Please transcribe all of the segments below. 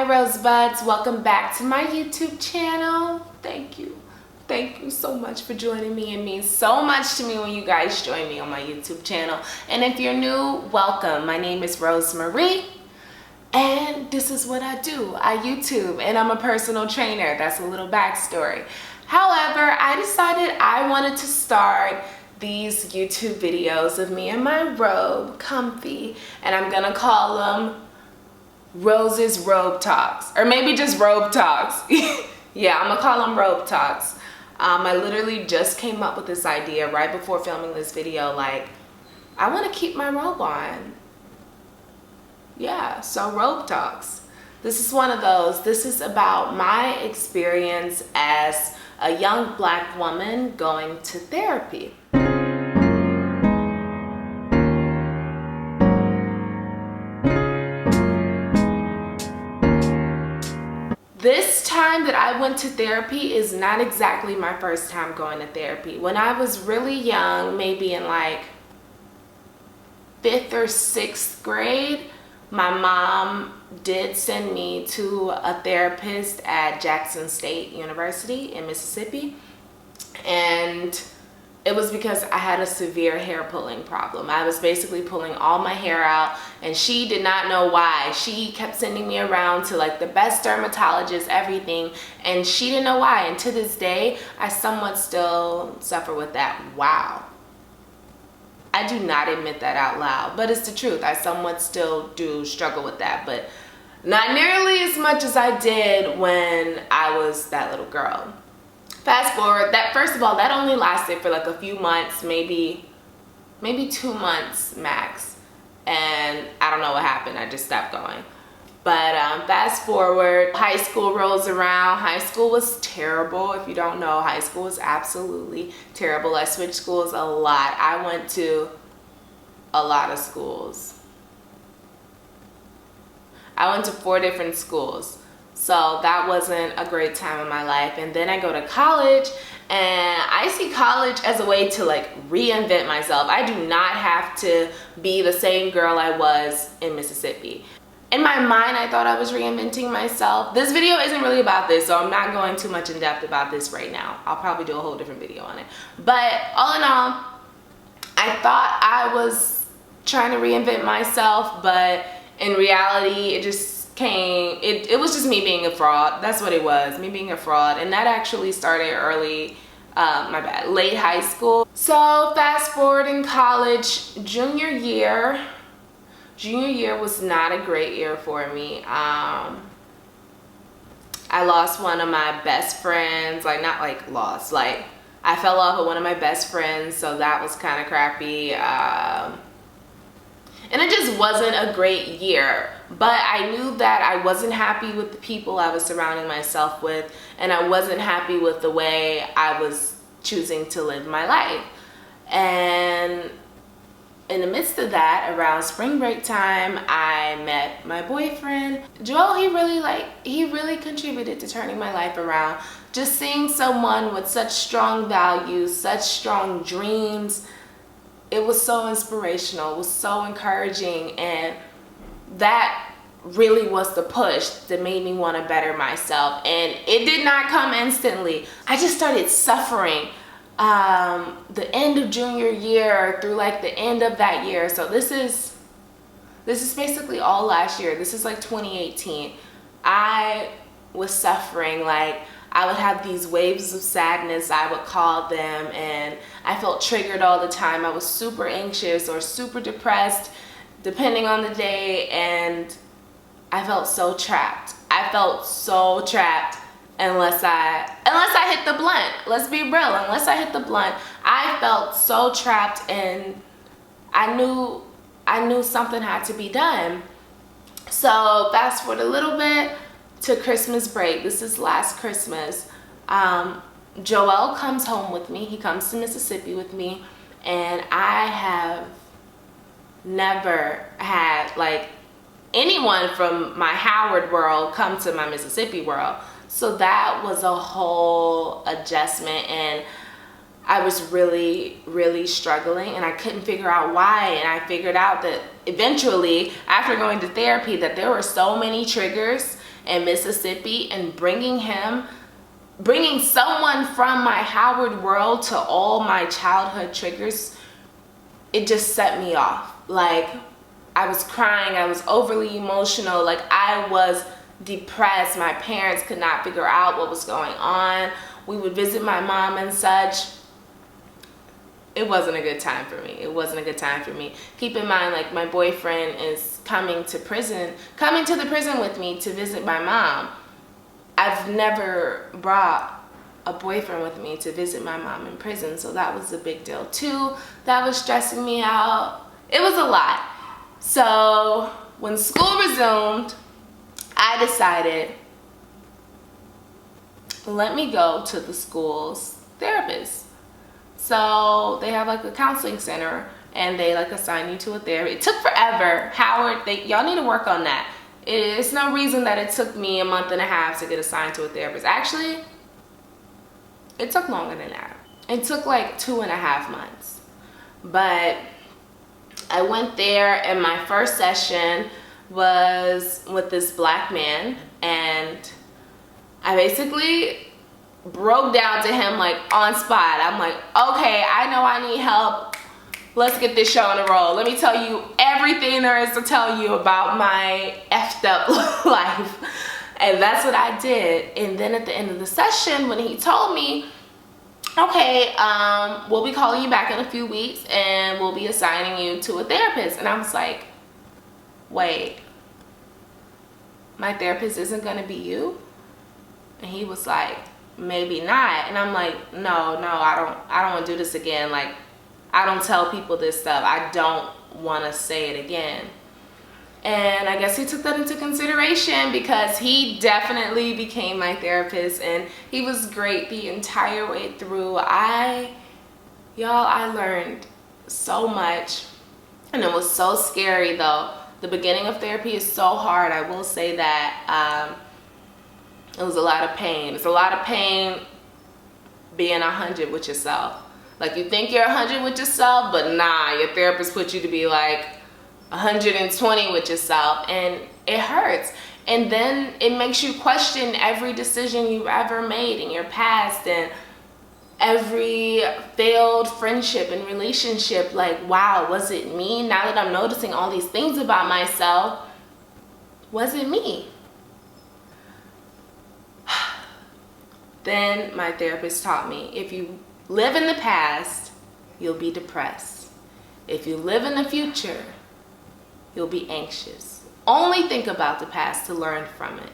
Rosebuds, welcome back to my YouTube channel. Thank you so much for joining me. It means so much to me when you guys join me on my YouTube channel. And if you're new, welcome. My name is Rosemarie and this is what I do. I YouTube and I'm a personal trainer. That's a little backstory. However, I decided I wanted to start these YouTube videos of me in my robe, comfy, and I'm gonna call them Rose's Robe Talks, or maybe just Robe Talks. Yeah, I'm gonna call them Robe Talks. I literally just came up with this idea right before filming this video, like, I want to keep my robe on. Yeah, so Robe Talks. This is one of those. This is about my experience as a young Black woman going to therapy. This time that I went to therapy is not exactly my first time going to therapy. When I was really young, maybe in like 5th or 6th grade, my mom did send me to a therapist at Jackson State University in Mississippi. And it was because I had a severe hair pulling problem. I was basically pulling all my hair out and she did not know why. She kept sending me around to like the best dermatologist, everything, and she didn't know why. And to this day, I somewhat still suffer with that. Wow. I do not admit that out loud, but it's the truth. I somewhat still do struggle with that, but not nearly as much as I did when I was that little girl. Fast forward, that first of all, that only lasted for like a few months, maybe 2 months max. And I don't know what happened. I just stopped going. But fast forward, high school rolls around. High school was terrible. If you don't know, high school was absolutely terrible. I switched schools a lot. I went to a lot of schools. I went to 4 different schools. So that wasn't a great time in my life. And then I go to college and I see college as a way to like reinvent myself. I do not have to be the same girl I was in Mississippi. In my mind, I thought I was reinventing myself. This video isn't really about this, so I'm not going too much in depth about this right now. I'll probably do a whole different video on it. But all in all, I thought I was trying to reinvent myself, but in reality, it just it was just me being a fraud. That's what it was, me being a fraud. And that actually started early, late high school. So fast forward in college, junior year was not a great year for me. I lost one of my best friends, like not like lost, like I fell off with one of my best friends, so that was kind of crappy. And it just wasn't a great year, but I knew that I wasn't happy with the people I was surrounding myself with, and I wasn't happy with the way I was choosing to live my life. And in the midst of that, around spring break time, I met my boyfriend. Joel, he really contributed to turning my life around. Just seeing someone with such strong values, such strong dreams, it was so inspirational, it was so encouraging, and that really was the push that made me want to better myself. And it did not come instantly. I just started suffering the end of junior year through like the end of that year. So this is basically all last year. This is like 2018. I was suffering. Like, I would have these waves of sadness, I would call them, and I felt triggered all the time. I was super anxious or super depressed, depending on the day, and I felt so trapped. I felt so trapped unless I hit the blunt. Let's be real, unless I hit the blunt. I felt so trapped, and I knew something had to be done. So fast forward a little bit to Christmas break. This is last Christmas. Joel comes home with me. He comes to Mississippi with me, and I have never had like anyone from my Howard world come to my Mississippi world. So that was a whole adjustment, and I was really, really struggling, and I couldn't figure out why. And I figured out that eventually, after going to therapy, that there were so many triggers in Mississippi and bringing someone from my Howard world to all my childhood triggers, it just set me off. Like, I was crying, I was overly emotional, like I was depressed. My parents could not figure out what was going on. We would visit my mom and such. It wasn't a good time for me. It wasn't a good time for me. Keep in mind, like, my boyfriend is coming to the prison with me to visit my mom. I've never brought a boyfriend with me to visit my mom in prison, so that was a big deal too. That was stressing me out. It was a lot. So when school resumed, I decided, let me go to the school's therapist. So they have like a counseling center and they like assign you to a therapist. It took forever. Howard, y'all need to work on that. It's no reason that it took me a month and a half to get assigned to a therapist. Actually, it took longer than that. It took like 2.5 months. But I went there and my first session was with this black man, and I basically broke down to him like on spot. I'm like, okay, I know I need help. Let's get this show on the roll. Let me tell you everything there is to tell you about my effed up life. And that's what I did. And then at the end of the session, when he told me, okay, we'll be calling you back in a few weeks and we'll be assigning you to a therapist. And I was like, wait, my therapist isn't gonna be you? And he was like, maybe not. And I'm like, no, I don't want to do this again. Like, I don't tell people this stuff. I don't want to say it again. And I guess he took that into consideration because he definitely became my therapist and he was great the entire way through. I learned so much, and it was so scary though. The beginning of therapy is so hard. I will say that. It was a lot of pain. It's a lot of pain being 100 with yourself. Like, you think you're 100 with yourself, but nah, your therapist put you to be like 120 with yourself, and it hurts. And then it makes you question every decision you've ever made in your past and every failed friendship and relationship. Like, wow, was it me? Now that I'm noticing all these things about myself, was it me? Then my therapist taught me, if you live in the past, you'll be depressed. If you live in the future, you'll be anxious. Only think about the past to learn from it.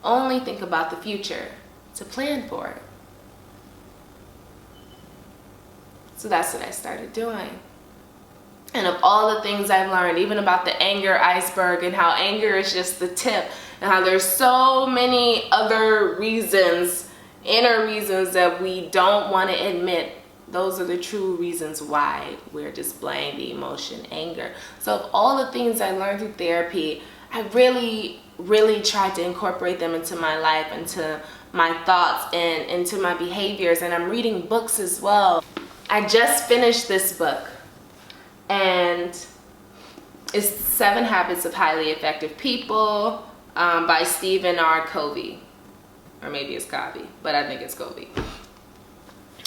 Only think about the future to plan for it. So that's what I started doing. And of all the things I've learned, even about the anger iceberg and how anger is just the tip, and how there's so many other reasons, inner reasons that we don't want to admit, those are the true reasons why we're displaying the emotion anger. So of all the things I learned through therapy, I really tried to incorporate them into my life, into my thoughts, and into my behaviors. And I'm reading books as well. I just finished this book, and it's 7 Habits of Highly Effective People by Stephen R. Covey. Or maybe it's Covey, but I think it's Covey.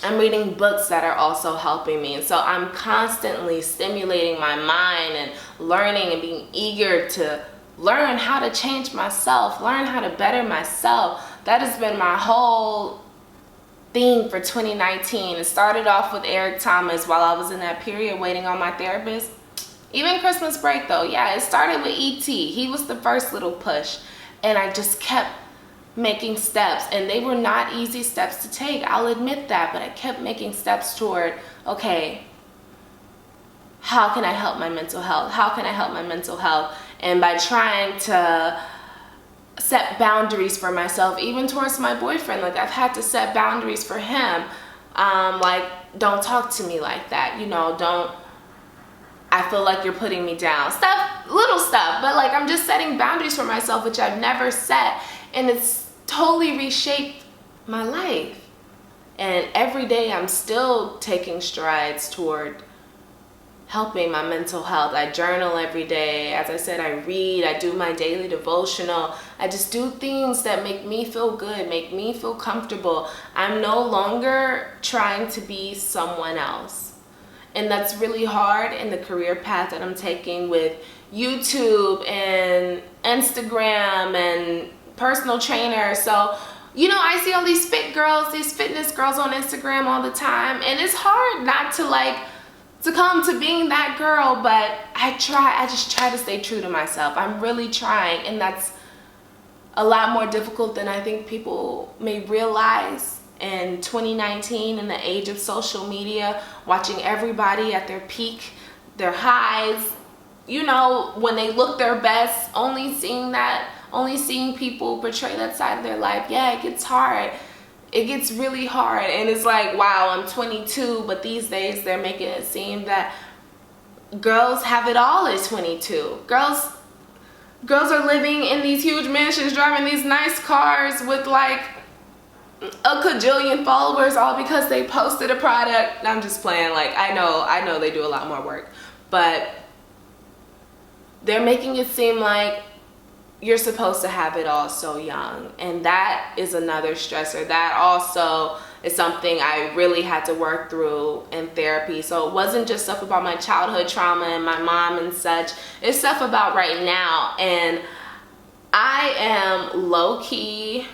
I'm reading books that are also helping me. And so I'm constantly stimulating my mind and learning and being eager to learn how to change myself, learn how to better myself. That has been my whole theme for 2019. It started off with Eric Thomas while I was in that period waiting on my therapist. Even Christmas break though, yeah, it started with E.T. He was the first little push. And I just kept making steps, and they were not easy steps to take, I'll admit that, but I kept making steps toward, okay, how can I help my mental health? How can I help my mental health? And by trying to set boundaries for myself, even towards my boyfriend, like I've had to set boundaries for him. Like, don't talk to me like that, you know, I feel like you're putting me down. Stuff, little stuff, but like I'm just setting boundaries for myself, which I've never set. And it's totally reshaped my life. And every day I'm still taking strides toward helping my mental health. I journal every day. As I said, I read, I do my daily devotional. I just do things that make me feel good, make me feel comfortable. I'm no longer trying to be someone else. And that's really hard in the career path that I'm taking with YouTube and Instagram and personal trainers. So, you know, I see all these fit girls, these fitness girls on Instagram all the time, and it's hard not to like succumb to being that girl, but I just try to stay true to myself. I'm really trying, and that's a lot more difficult than I think people may realize. In 2019, in the age of social media, watching everybody at their peak, their highs, you know, when they look their best, only seeing people portray that side of their life. Yeah, it gets hard. It gets really hard. And it's like, wow, I'm 22, but these days they're making it seem that girls have it all at 22. Girls are living in these huge mansions, driving these nice cars with like a cajillion followers, all because they posted a product. I'm just playing. Like, I know they do a lot more work, but they're making it seem like you're supposed to have it all so young. And that is another stressor. That also is something I really had to work through in therapy. So it wasn't just stuff about my childhood trauma and my mom and such. It's stuff about right now. And I am low-key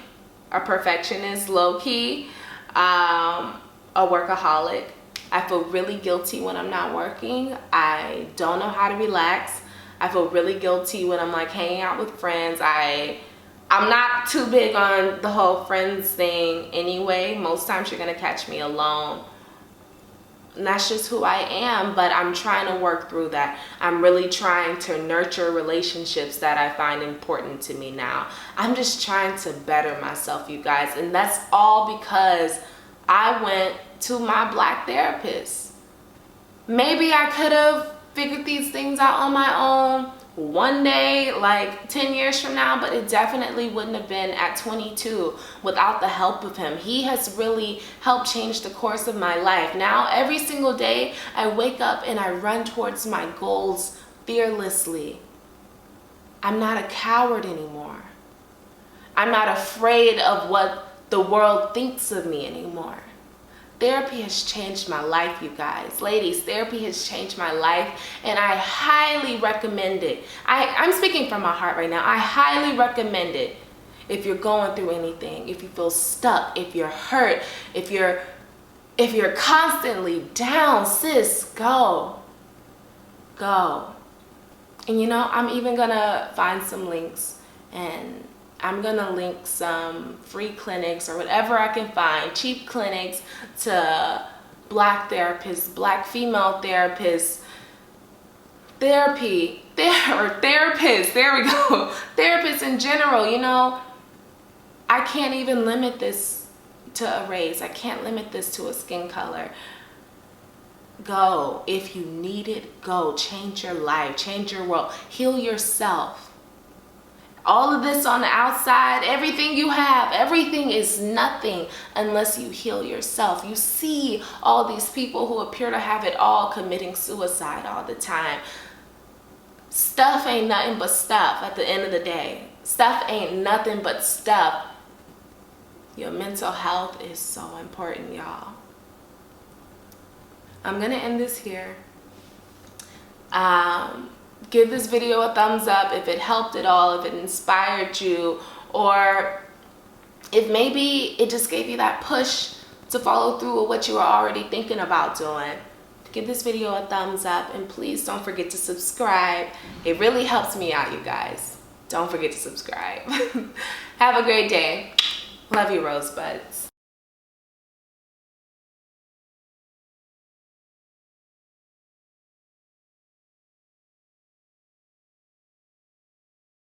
a perfectionist, low-key, a workaholic. I feel really guilty when I'm not working. I don't know how to relax. I feel really guilty when I'm like hanging out with friends. I'm not too big on the whole friends thing anyway. Most times you're gonna catch me alone. And that's just who I am, but I'm trying to work through that. I'm really trying to nurture relationships that I find important to me now. I'm just trying to better myself, you guys. And that's all because I went to my Black therapist. Maybe I could have figured these things out on my own one day, like 10 years from now, but it definitely wouldn't have been at 22 without the help of him. He has really helped change the course of my life. Now, every single day, I wake up and I run towards my goals fearlessly. I'm not a coward anymore. I'm not afraid of what the world thinks of me anymore. Therapy has changed my life, you guys. Ladies, therapy has changed my life, and I highly recommend it. I'm speaking from my heart right now. I highly recommend it. If you're going through anything, if you feel stuck, if you're hurt, if you're constantly down, sis, go. And you know, I'm even gonna find some links, and I'm gonna link some free clinics or whatever I can find, cheap clinics to Black therapists, Black female therapists, therapists, there we go, therapists in general. You know, I can't even limit this to a race. I can't limit this to a skin color. Go. If you need it, go. Change your life, change your world, heal yourself. All of this on the outside, everything you have, everything is nothing unless you heal yourself. You see all these people who appear to have it all committing suicide all the time. Stuff ain't nothing but stuff at the end of the day. Stuff ain't nothing but stuff. Your mental health is so important, y'all. I'm gonna end this here. Give this video a thumbs up if it helped at all, if it inspired you, or if maybe it just gave you that push to follow through with what you were already thinking about doing. Give this video a thumbs up, and please don't forget to subscribe. It really helps me out, you guys. Don't forget to subscribe. Have a great day. Love you, Rosebuds.